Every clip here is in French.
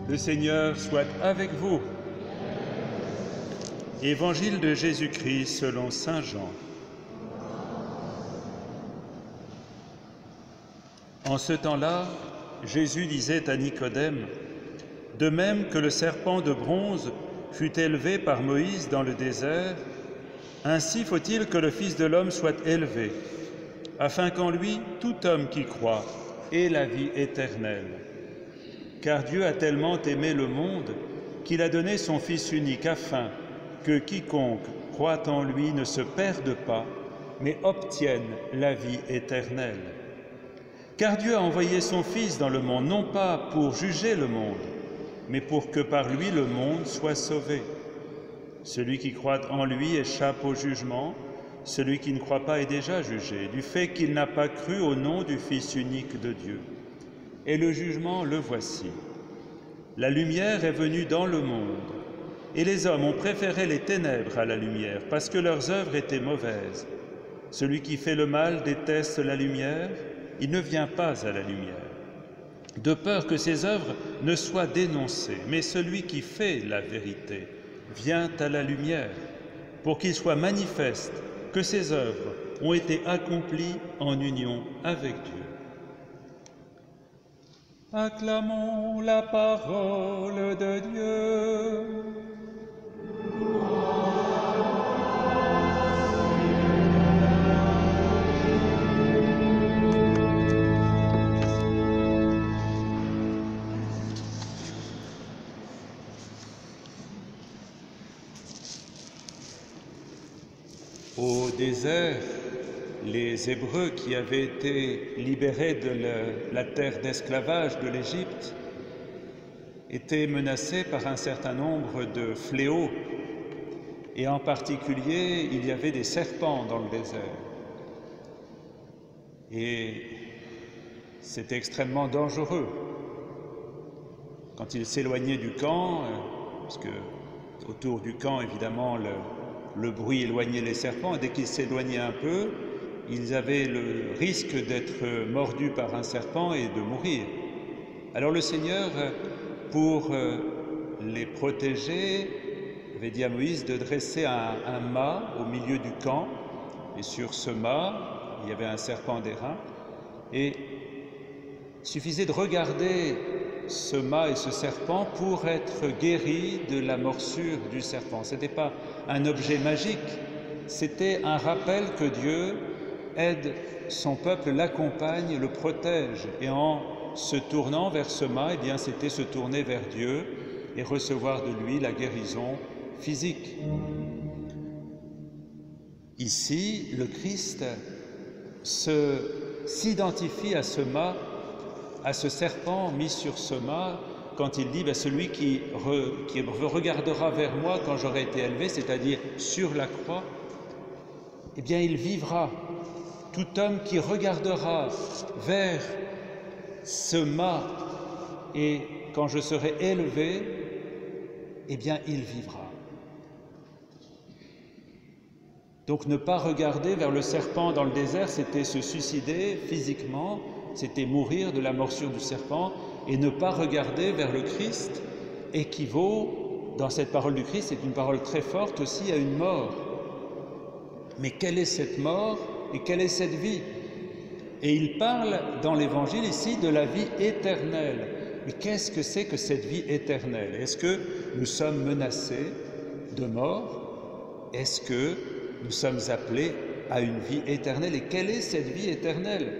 Le Seigneur soit avec vous. Évangile de Jésus-Christ selon saint Jean. En ce temps-là, Jésus disait à Nicodème, « De même que le serpent de bronze fut élevé par Moïse dans le désert, ainsi faut-il que le Fils de l'homme soit élevé, afin qu'en lui, tout homme qui croit ait la vie éternelle. Car Dieu a tellement aimé le monde qu'il a donné son Fils unique afin que quiconque croit en lui ne se perde pas, mais obtienne la vie éternelle. Car Dieu a envoyé son Fils dans le monde, non pas pour juger le monde, mais pour que par lui le monde soit sauvé. Celui qui croit en lui échappe au jugement, celui qui ne croit pas est déjà jugé, du fait qu'il n'a pas cru au nom du Fils unique de Dieu. Et le jugement, le voici. La lumière est venue dans le monde, et les hommes ont préféré les ténèbres à la lumière, parce que leurs œuvres étaient mauvaises. Celui qui fait le mal déteste la lumière, il ne vient pas à la lumière, de peur que ses œuvres ne soient dénoncées. Mais celui qui fait la vérité vient à la lumière, pour qu'il soit manifeste que ses œuvres ont été accomplies en union avec Dieu. Acclamons la parole de Dieu. Au désert, les Hébreux qui avaient été libérés de la terre d'esclavage de l'Égypte étaient menacés par un certain nombre de fléaux, et en particulier, il y avait des serpents dans le désert. Et c'était extrêmement dangereux. Quand ils s'éloignaient du camp, parce que autour du camp, évidemment, le bruit éloignait les serpents, et dès qu'ils s'éloignaient un peu, ils avaient le risque d'être mordus par un serpent et de mourir. Alors le Seigneur, pour les protéger, avait dit à Moïse de dresser un mât au milieu du camp, et sur ce mât, il y avait un serpent d'airain, et il suffisait de regarder ce mât et ce serpent pour être guéri de la morsure du serpent. Ce n'était pas un objet magique, c'était un rappel que Dieu aide son peuple, l'accompagne, le protège. Et en se tournant vers ce mât, eh bien, c'était se tourner vers Dieu et recevoir de lui la guérison physique. Ici, le Christ s'identifie à ce mât, à ce serpent mis sur ce mât, quand il dit celui qui regardera vers moi quand j'aurai été élevé, c'est-à-dire sur la croix, eh bien il vivra. Tout homme qui regardera vers ce mât et quand je serai élevé, eh bien il vivra. Donc ne pas regarder vers le serpent dans le désert, c'était se suicider physiquement, c'était mourir de la morsure du serpent, et ne pas regarder vers le Christ équivaut, dans cette parole du Christ, c'est une parole très forte aussi, à une mort. Mais quelle est cette mort et quelle est cette vie? Et il parle dans l'Évangile ici de la vie éternelle. Mais qu'est-ce que c'est que cette vie éternelle? Est-ce que nous sommes menacés de mort? Est-ce que nous sommes appelés à une vie éternelle? Et quelle est cette vie éternelle?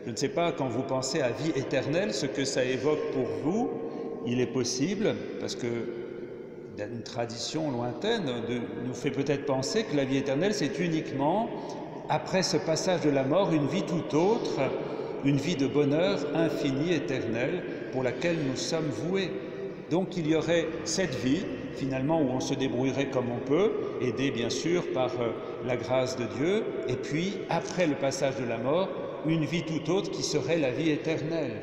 Je ne sais pas, quand vous pensez à vie éternelle, ce que ça évoque pour vous. Il est possible, parce que d'une tradition lointaine nous fait peut-être penser que la vie éternelle, c'est uniquement, après ce passage de la mort, une vie tout autre, une vie de bonheur infini, éternel, pour laquelle nous sommes voués. Donc il y aurait cette vie, finalement, où on se débrouillerait comme on peut, aidé bien sûr par la grâce de Dieu, et puis, après le passage de la mort, une vie tout autre qui serait la vie éternelle.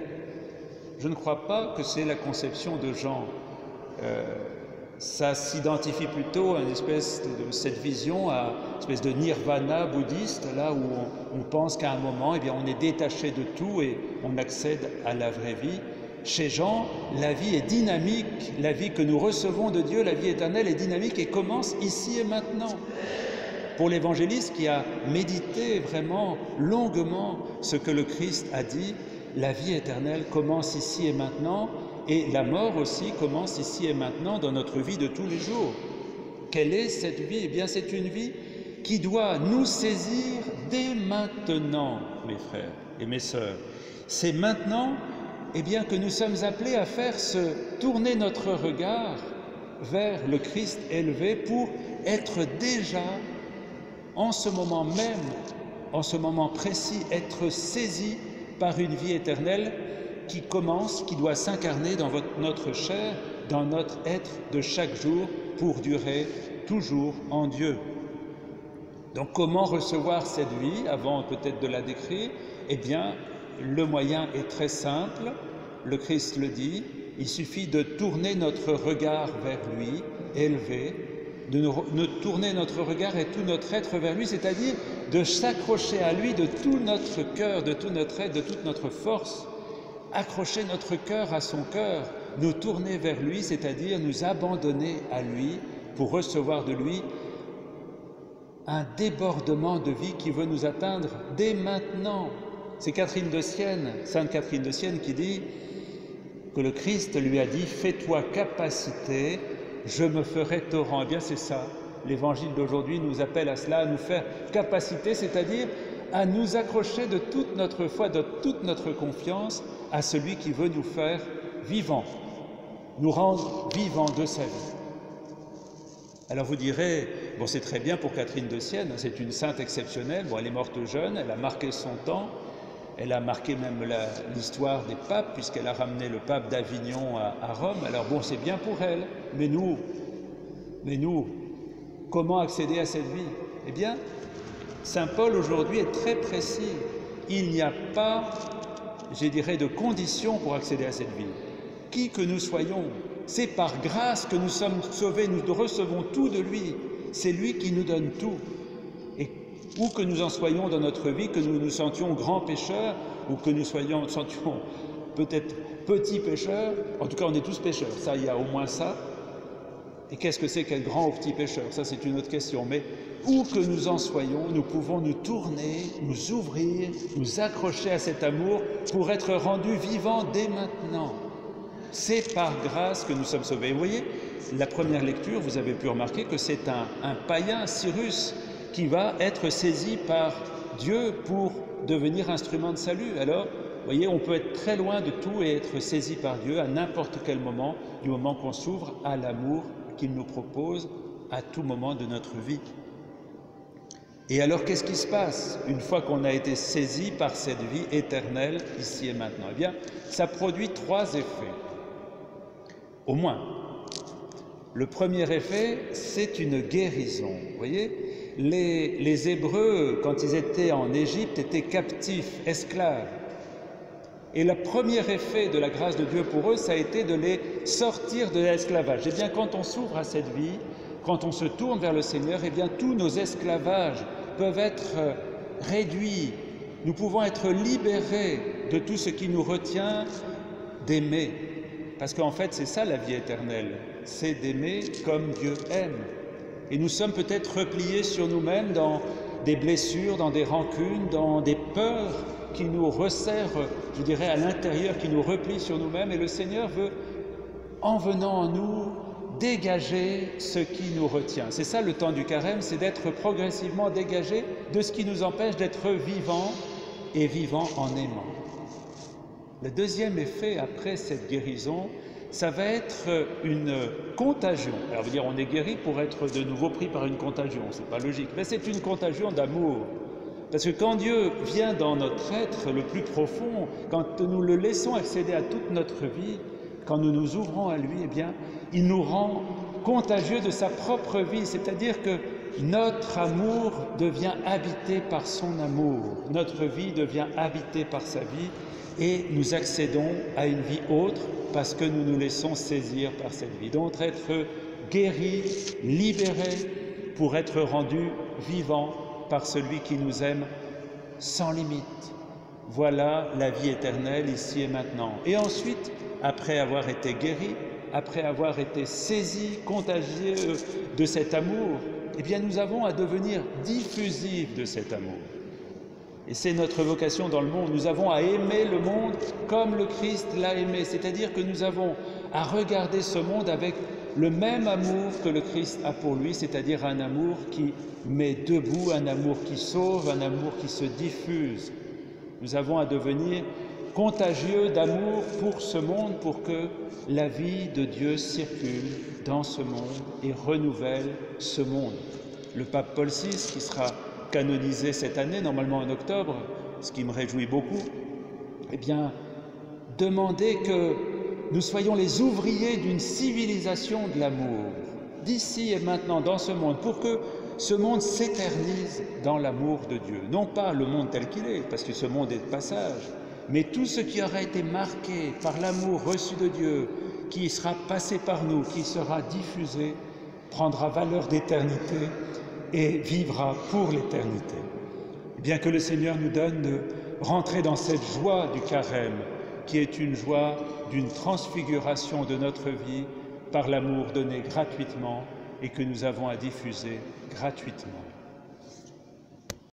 Je ne crois pas que c'est la conception de Jean. Ça s'identifie plutôt à une espèce de cette vision, à une espèce de nirvana bouddhiste, là où on pense qu'à un moment, eh bien, on est détaché de tout et on accède à la vraie vie. Chez Jean, la vie est dynamique, la vie que nous recevons de Dieu, la vie éternelle est dynamique et commence ici et maintenant. Pour l'évangéliste qui a médité vraiment longuement ce que le Christ a dit, la vie éternelle commence ici et maintenant, et la mort aussi commence ici et maintenant dans notre vie de tous les jours. Quelle est cette vie? Eh bien, c'est une vie qui doit nous saisir dès maintenant, mes frères et mes sœurs. C'est maintenant, eh bien, que nous sommes appelés à faire tourner notre regard vers le Christ élevé pour être déjà, en ce moment même, en ce moment précis, être saisis par une vie éternelle qui commence, qui doit s'incarner dans notre chair, dans notre être de chaque jour pour durer toujours en Dieu. Donc comment recevoir cette vie avant peut-être de la décrire? Eh bien, le moyen est très simple, le Christ le dit, il suffit de tourner notre regard vers lui, élevé, de tourner notre regard et tout notre être vers lui, c'est-à-dire de s'accrocher à lui de tout notre cœur, de tout notre être, de toute notre force, accrocher notre cœur à son cœur, nous tourner vers lui, c'est-à-dire nous abandonner à lui pour recevoir de lui un débordement de vie qui veut nous atteindre dès maintenant. C'est Catherine de Sienne, Sainte Catherine de Sienne qui dit que le Christ lui a dit « Fais-toi capacité, je me ferai torrent ». Eh bien c'est ça, l'évangile d'aujourd'hui nous appelle à cela, à nous faire capacité, c'est-à-dire à nous accrocher de toute notre foi, de toute notre confiance à celui qui veut nous faire vivants, nous rendre vivants de sa vie. Alors vous direz, bon c'est très bien pour Catherine de Sienne, c'est une sainte exceptionnelle, bon elle est morte jeune, elle a marqué son temps, elle a marqué même l'histoire des papes puisqu'elle a ramené le pape d'Avignon à Rome, alors bon c'est bien pour elle, mais nous, comment accéder à cette vie? Eh bien, Saint Paul aujourd'hui est très précis, il n'y a pas, je dirais, de conditions pour accéder à cette vie. Qui que nous soyons, c'est par grâce que nous sommes sauvés, nous recevons tout de lui, c'est lui qui nous donne tout. Et où que nous en soyons dans notre vie, que nous nous sentions grands pécheurs, ou que nous sentions peut-être petits pécheurs, en tout cas on est tous pécheurs, ça il y a au moins ça. Et qu'est-ce que c'est qu'être grand ou petit pécheur? Ça c'est une autre question, mais où que nous en soyons, nous pouvons nous tourner, nous ouvrir, nous accrocher à cet amour pour être rendus vivants dès maintenant. C'est par grâce que nous sommes sauvés. Et vous voyez, la première lecture, vous avez pu remarquer que c'est un païen, Cyrus, qui va être saisi par Dieu pour devenir instrument de salut. Alors, vous voyez, on peut être très loin de tout et être saisi par Dieu à n'importe quel moment, du moment qu'on s'ouvre à l'amour qu'il nous propose à tout moment de notre vie. Et alors, qu'est-ce qui se passe une fois qu'on a été saisi par cette vie éternelle, ici et maintenant? Eh bien, ça produit 3 effets, au moins. Le premier effet, c'est une guérison. Vous voyez, les Hébreux, quand ils étaient en Égypte, étaient captifs, esclaves. Et le premier effet de la grâce de Dieu pour eux, ça a été de les sortir de l'esclavage. Eh bien, quand on s'ouvre à cette vie, quand on se tourne vers le Seigneur, eh bien, tous nos esclavages peuvent être réduits. Nous pouvons être libérés de tout ce qui nous retient d'aimer. Parce qu'en fait, c'est ça la vie éternelle, c'est d'aimer comme Dieu aime. Et nous sommes peut-être repliés sur nous-mêmes dans des blessures, dans des rancunes, dans des peurs qui nous resserrent, je dirais, à l'intérieur, qui nous replient sur nous-mêmes. Et le Seigneur veut, en venant en nous, dégager ce qui nous retient. C'est ça le temps du carême, c'est d'être progressivement dégagé de ce qui nous empêche d'être vivants et vivants en aimant. Le deuxième effet après cette guérison, ça va être une contagion. Alors, vous dire, on est guéri pour être de nouveau pris par une contagion, c'est pas logique, mais c'est une contagion d'amour. Parce que quand Dieu vient dans notre être le plus profond, quand nous le laissons accéder à toute notre vie, quand nous nous ouvrons à lui, eh bien, il nous rend contagieux de sa propre vie, c'est-à-dire que notre amour devient habité par son amour, notre vie devient habitée par sa vie, et nous accédons à une vie autre parce que nous nous laissons saisir par cette vie. Donc être guéri, libéré pour être rendu vivant par celui qui nous aime sans limite. Voilà la vie éternelle ici et maintenant. Et ensuite, après avoir été guéri, après avoir été saisi, contagieux de cet amour, eh bien nous avons à devenir diffusifs de cet amour. Et c'est notre vocation dans le monde. Nous avons à aimer le monde comme le Christ l'a aimé. C'est-à-dire que nous avons à regarder ce monde avec le même amour que le Christ a pour lui, c'est-à-dire un amour qui met debout, un amour qui sauve, un amour qui se diffuse. Nous avons à devenir contagieux d'amour pour ce monde, pour que la vie de Dieu circule dans ce monde et renouvelle ce monde. Le pape Paul VI, qui sera canonisé cette année, normalement en octobre, ce qui me réjouit beaucoup, eh bien, demandait que nous soyons les ouvriers d'une civilisation de l'amour, d'ici et maintenant dans ce monde, pour que ce monde s'éternise dans l'amour de Dieu. Non pas le monde tel qu'il est, parce que ce monde est de passage, mais tout ce qui aura été marqué par l'amour reçu de Dieu, qui sera passé par nous, qui sera diffusé, prendra valeur d'éternité et vivra pour l'éternité. Bien que le Seigneur nous donne de rentrer dans cette joie du carême, qui est une joie d'une transfiguration de notre vie par l'amour donné gratuitement et que nous avons à diffuser gratuitement.